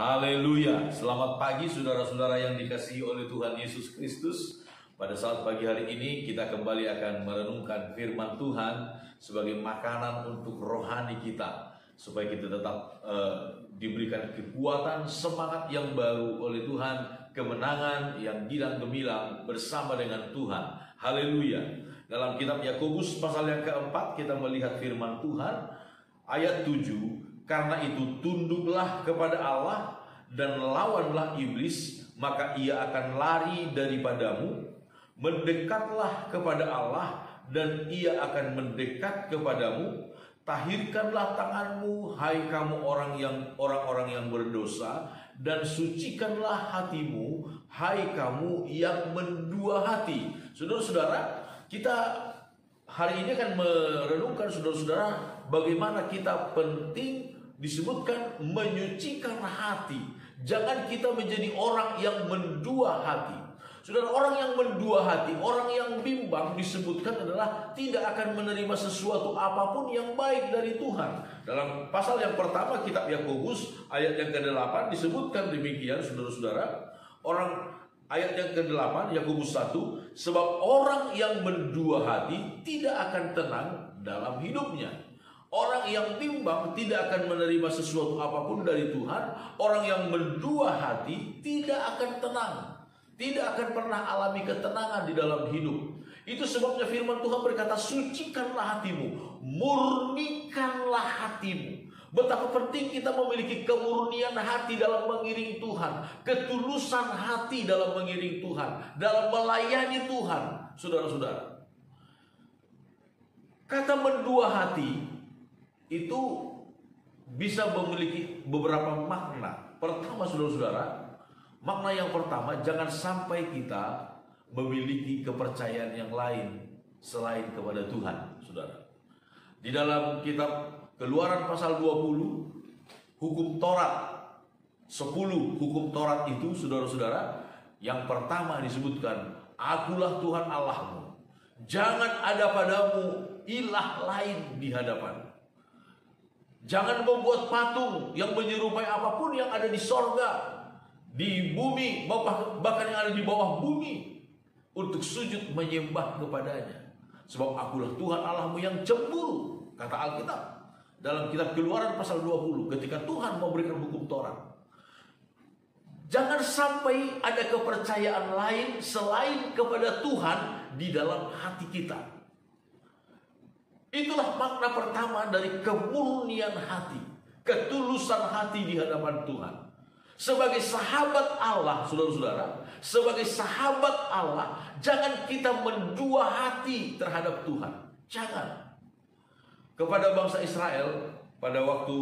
Haleluya. Selamat pagi saudara-saudara yang dikasihi oleh Tuhan Yesus Kristus. Pada saat pagi hari ini kita kembali akan merenungkan firman Tuhan sebagai makanan untuk rohani kita, supaya kita tetap diberikan kekuatan, semangat yang baru oleh Tuhan, kemenangan yang gilang gemilang bersama dengan Tuhan. Haleluya. Dalam kitab Yakobus pasal yang keempat kita melihat firman Tuhan ayat 7. Karena itu tunduklah kepada Allah dan lawanlah iblis, maka ia akan lari daripadamu. Mendekatlah kepada Allah dan ia akan mendekat kepadamu. Tahirkanlah tanganmu, hai kamu orang-orang yang berdosa, dan sucikanlah hatimu, hai kamu yang mendua hati. Saudara-saudara, kita hari ini akan merenungkan saudara-saudara bagaimana kita penting disebutkan menyucikan hati. Jangan kita menjadi orang yang mendua hati. Saudara, orang yang mendua hati, orang yang bimbang disebutkan adalah tidak akan menerima sesuatu apapun yang baik dari Tuhan. Dalam pasal yang pertama kitab Yakobus ayat yang ke-8 disebutkan demikian, saudara-saudara. Ayat yang ke-8 Yakobus 1, sebab orang yang mendua hati tidak akan tenang dalam hidupnya. Orang yang bimbang tidak akan menerima sesuatu apapun dari Tuhan. Orang yang mendua hati tidak akan tenang, tidak akan pernah alami ketenangan di dalam hidup. Itu sebabnya firman Tuhan berkata, sucikanlah hatimu, murnikanlah hatimu. Betapa penting kita memiliki kemurnian hati dalam mengiring Tuhan, ketulusan hati dalam mengiring Tuhan, dalam melayani Tuhan. Saudara-saudara, kata mendua hati itu bisa memiliki beberapa makna. Pertama, saudara-saudara, makna yang pertama, jangan sampai kita memiliki kepercayaan yang lain selain kepada Tuhan, saudara. Di dalam kitab Keluaran pasal 20, hukum Taurat 10 hukum Taurat itu, saudara-saudara, yang pertama disebutkan, akulah Tuhan Allahmu, jangan ada padamu ilah lain di hadapan. Jangan membuat patung yang menyerupai apapun yang ada di sorga, di bumi, bahkan yang ada di bawah bumi, untuk sujud menyembah kepadanya. Sebab akulah Tuhan Allahmu yang cemburu, kata Alkitab. Dalam kitab Keluaran pasal 20, ketika Tuhan memberikan hukum Taurat. Jangan sampai ada kepercayaan lain selain kepada Tuhan di dalam hati kita. Itulah makna pertama dari kemurnian hati, ketulusan hati di hadapan Tuhan. Sebagai sahabat Allah, saudara-saudara, sebagai sahabat Allah, jangan kita mendua hati terhadap Tuhan. Jangan. Kepada bangsa Israel, pada waktu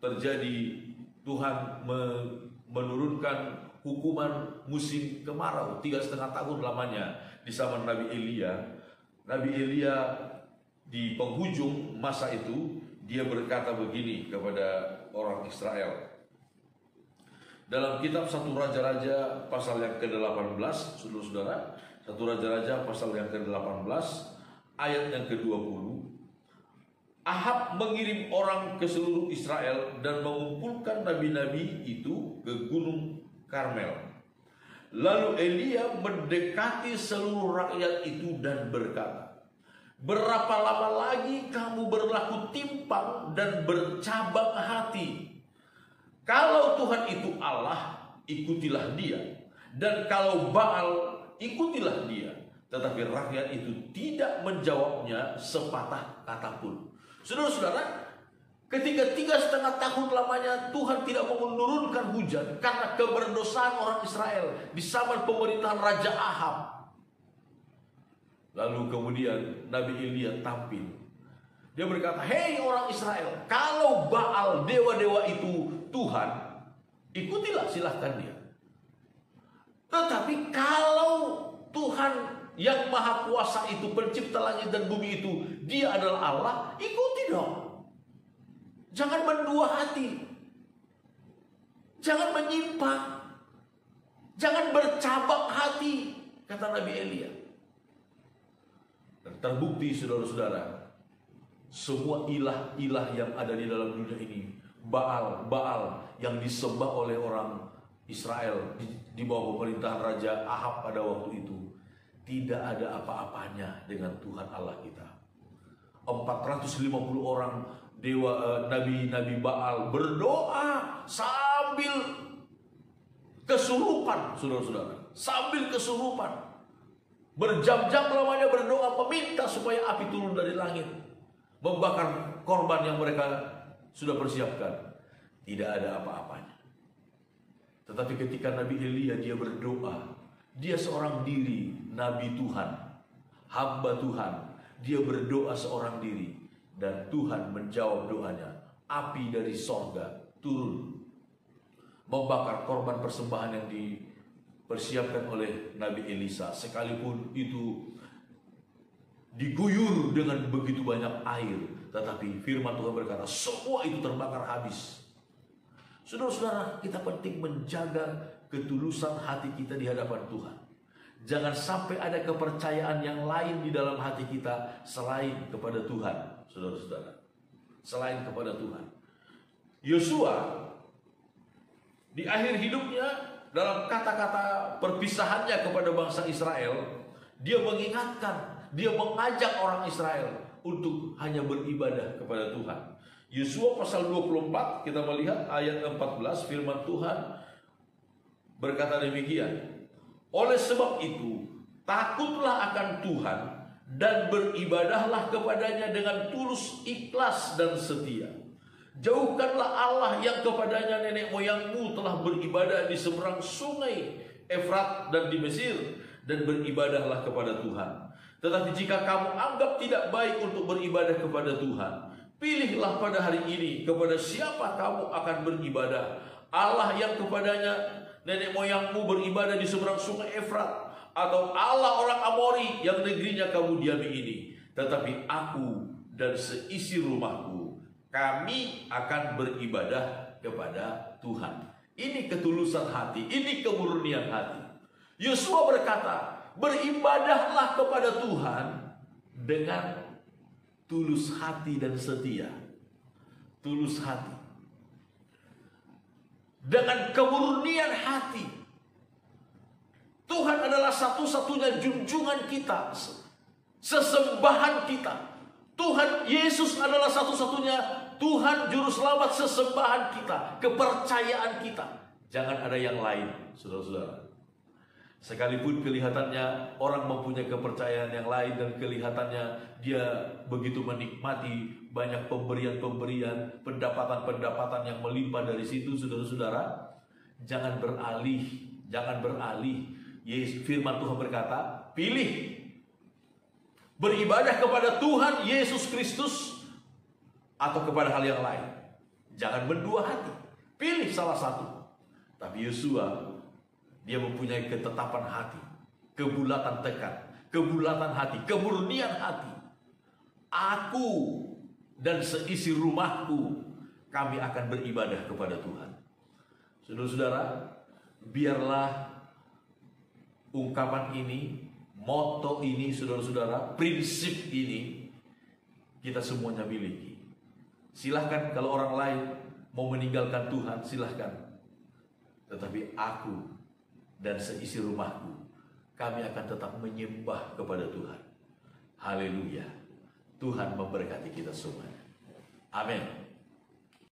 terjadi Tuhan menurunkan hukuman musim kemarau 3,5 tahun lamanya di zaman Nabi Elia. Nabi Elia di penghujung masa itu, dia berkata begini kepada orang Israel. Dalam kitab 1 Raja-Raja pasal yang ke-18, saudara-saudara, 1 Raja-Raja pasal yang ke-18 ayat yang ke-20. Ahab mengirim orang ke seluruh Israel dan mengumpulkan nabi-nabi itu ke Gunung Karmel. Lalu Elia mendekati seluruh rakyat itu dan berkata, berapa lama lagi kamu berlaku timpang dan bercabang hati? Kalau Tuhan itu Allah, ikutilah dia. Dan kalau Baal, ikutilah dia. Tetapi rakyat itu tidak menjawabnya sepatah kata pun. Saudara-saudara, ketika 3,5 tahun lamanya Tuhan tidak menurunkan hujan karena keberdosaan orang Israel di zaman pemerintahan Raja Ahab. Lalu kemudian Nabi Elia tampil. Dia berkata, hei orang Israel, kalau Baal, dewa-dewa itu Tuhan, ikutilah, silahkan dia. Tetapi kalau Tuhan yang maha kuasa itu, pencipta langit dan bumi itu, dia adalah Allah, ikuti dong. Jangan mendua hati, jangan menyimpang, jangan bercabang hati, kata Nabi Elia. Dan terbukti, saudara-saudara, semua ilah-ilah yang ada di dalam dunia ini Baal yang disembah oleh orang Israel di bawah pemerintahan Raja Ahab pada waktu itu, tidak ada apa-apanya dengan Tuhan Allah kita. 450 orang nabi-nabi Baal berdoa sambil kesurupan, saudara-saudara, sambil kesurupan. Berjam-jam lamanya berdoa meminta supaya api turun dari langit, membakar korban yang mereka sudah persiapkan. Tidak ada apa-apanya. Tetapi ketika Nabi Elia dia berdoa, dia seorang diri, Nabi Tuhan, hamba Tuhan, dia berdoa seorang diri, dan Tuhan menjawab doanya. Api dari sorga turun, membakar korban persembahan yang dipersiapkan oleh Nabi Elisa. Sekalipun itu diguyur dengan begitu banyak air, tetapi firman Tuhan berkata, semua itu terbakar habis. Saudara-saudara, kita penting menjaga ketulusan hati kita di hadapan Tuhan. Jangan sampai ada kepercayaan yang lain di dalam hati kita selain kepada Tuhan, saudara-saudara. Selain kepada Tuhan. Yosua di akhir hidupnya, dalam kata-kata perpisahannya kepada bangsa Israel, dia mengingatkan, dia mengajak orang Israel untuk hanya beribadah kepada Tuhan. Yosua pasal 24, kita melihat ayat 14, firman Tuhan berkata demikian. Oleh sebab itu, takutlah akan Tuhan dan beribadahlah kepadanya dengan tulus, ikhlas dan setia. Jauhkanlah Allah yang kepadanya nenek moyangmu telah beribadah di seberang sungai Efrat dan di Mesir, dan beribadahlah kepada Tuhan. Tetapi jika kamu anggap tidak baik untuk beribadah kepada Tuhan, pilihlah pada hari ini kepada siapa kamu akan beribadah. Allah yang kepadanya nenek moyangmu beribadah di seberang sungai Efrat, atau Allah orang Amori yang negerinya kamu diami ini. Tetapi aku dan seisi rumahku, kami akan beribadah kepada Tuhan. Ini ketulusan hati, ini kemurnian hati. Yosua berkata, beribadahlah kepada Tuhan dengan tulus hati dan setia. Tulus hati, dengan kemurnian hati. Tuhan adalah satu-satunya junjungan kita, sesembahan kita. Tuhan Yesus adalah satu-satunya Tuhan Juru Selamat, sesembahan kita, kepercayaan kita. Jangan ada yang lain, saudara-saudara. Sekalipun kelihatannya orang mempunyai kepercayaan yang lain, dan kelihatannya dia begitu menikmati banyak pemberian-pemberian, pendapatan-pendapatan yang melimpah dari situ, saudara-saudara, jangan beralih, jangan beralih. Firman Tuhan berkata, pilih beribadah kepada Tuhan Yesus Kristus atau kepada hal yang lain. Jangan berdua hati, pilih salah satu. Tapi Yosua, dia mempunyai ketetapan hati, kebulatan tekad, kebulatan hati, kemurnian hati. Aku dan seisi rumahku, kami akan beribadah kepada Tuhan. Saudara-saudara, biarlah ungkapan ini, moto ini, saudara-saudara, prinsip ini kita semuanya miliki. Silahkan kalau orang lain mau meninggalkan Tuhan, silahkan. Tetapi aku dan seisi rumahku, kami akan tetap menyembah kepada Tuhan. Haleluya. Tuhan memberkati kita semua. Amin.